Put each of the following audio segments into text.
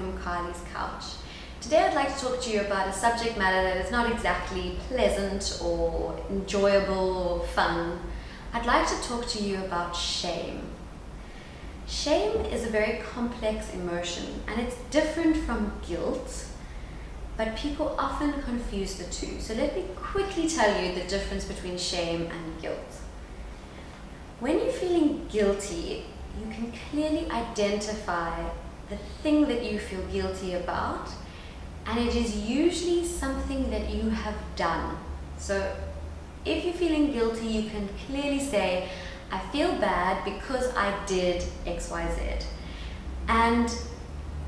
from Kylie's Couch. Today I'd like to talk to you about a subject matter that is not exactly pleasant or enjoyable or fun. I'd like to talk to you about shame. Shame is a very complex emotion and it's different from guilt, but people often confuse the two. So let me quickly tell you the difference between shame and guilt. When you're feeling guilty, you can clearly identify the thing that you feel guilty about, and it is usually something that you have done. So if you're feeling guilty, you can clearly say, I feel bad because I did XYZ. And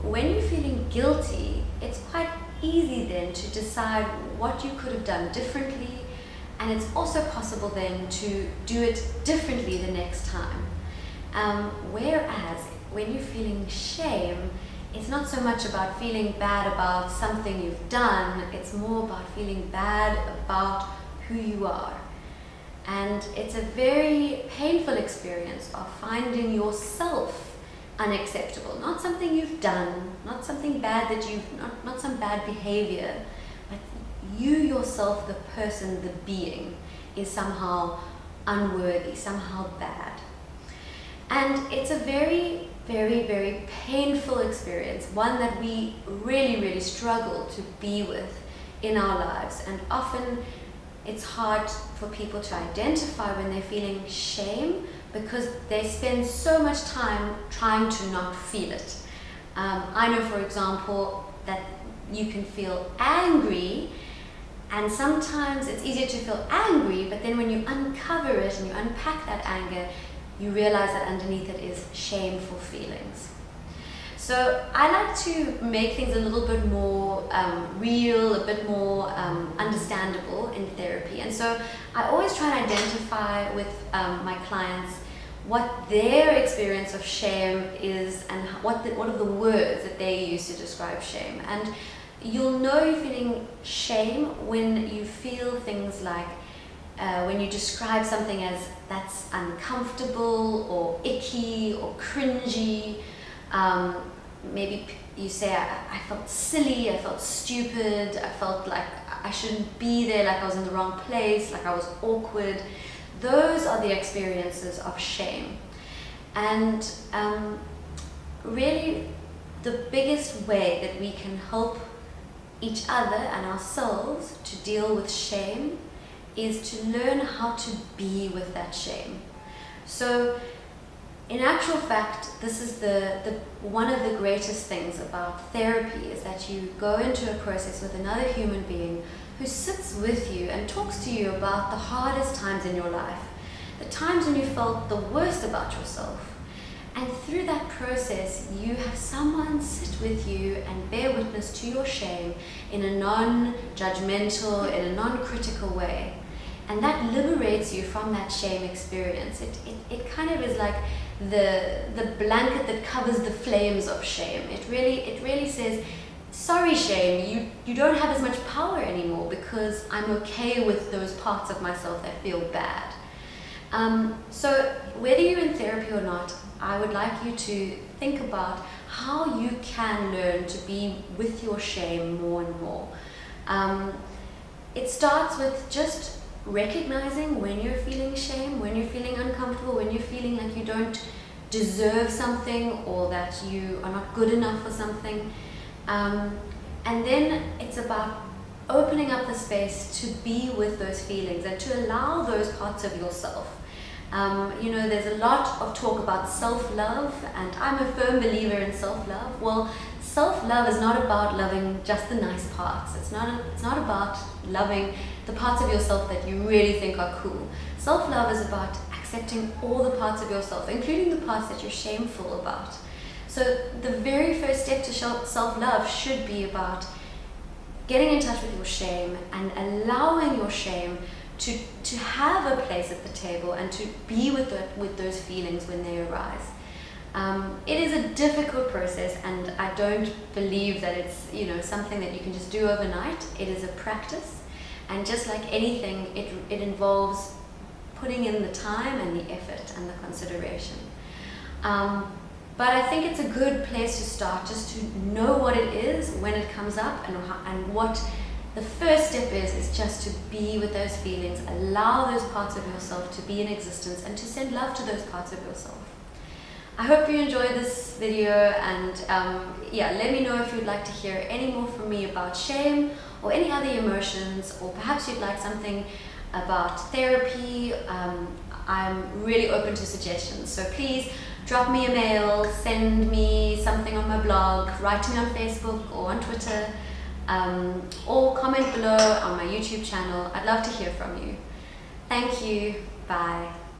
when you're feeling guilty, it's quite easy then to decide what you could have done differently, and it's also possible then to do it differently the next time. Whereas when you're feeling shame, it's not so much about feeling bad about something you've done, it's more about feeling bad about who you are. And it's a very painful experience of finding yourself unacceptable. Not something you've done, not something bad that not some bad behavior, but you yourself, the person, the being, is somehow unworthy, somehow bad. And it's a very, very, very painful experience, one that we really, really struggle to be with in our lives. And often it's hard for people to identify when they're feeling shame because they spend so much time trying to not feel it. I know, for example, that you can feel angry, and sometimes it's easier to feel angry, but then when you uncover it and you unpack that anger, you realize that underneath it is shameful feelings. So I like to make things a little bit more real, a bit more understandable in therapy. And so I always try and identify with my clients what their experience of shame is and what are the words that they use to describe shame. And you'll know you're feeling shame when you feel things like when you describe something as that's uncomfortable or icky or cringy. Maybe you say, I felt silly, I felt stupid, I felt like I shouldn't be there, like I was in the wrong place, like I was awkward. Those are the experiences of shame. And really the biggest way that we can help each other and ourselves to deal with shame is to learn how to be with that shame. So in actual fact, this is the one of the greatest things about therapy is that you go into a process with another human being who sits with you and talks to you about the hardest times in your life, the times when you felt the worst about yourself. And through that process, you have someone sit with you and bear witness to your shame in a non-judgmental, in a non-critical way. And that liberates you from that shame experience. It kind of is like the blanket that covers the flames of shame. It really says, sorry shame, you don't have as much power anymore because I'm okay with those parts of myself that feel bad. So whether you're in therapy or not, I would like you to think about how you can learn to be with your shame more and more. It starts with just recognizing when you're feeling shame, when you're feeling uncomfortable, when you're feeling like you don't deserve something or that you are not good enough for something. And then it's about opening up the space to be with those feelings and to allow those parts of yourself. There's a lot of talk about self-love, and I'm a firm believer in self-love. Well, self-love is not about loving just the nice parts. It's not about loving the parts of yourself that you really think are cool. Self-love is about accepting all the parts of yourself, including the parts that you're shameful about. So the very first step to self-love should be about getting in touch with your shame and allowing your shame to have a place at the table and to be with those feelings when they arise. It is a difficult process, and I don't believe that it's something that you can just do overnight. It is a practice, and just like anything, it involves putting in the time and the effort and the consideration. But I think it's a good place to start, just to know what it is when it comes up, and what the first step is just to be with those feelings, allow those parts of yourself to be in existence, and to send love to those parts of yourself. I hope you enjoyed this video, and let me know if you'd like to hear any more from me about shame or any other emotions, or perhaps you'd like something about therapy. I'm really open to suggestions, so please drop me a mail, send me something on my blog, write to me on Facebook or on Twitter, or comment below on my YouTube channel. I'd love to hear from you. Thank you. Bye.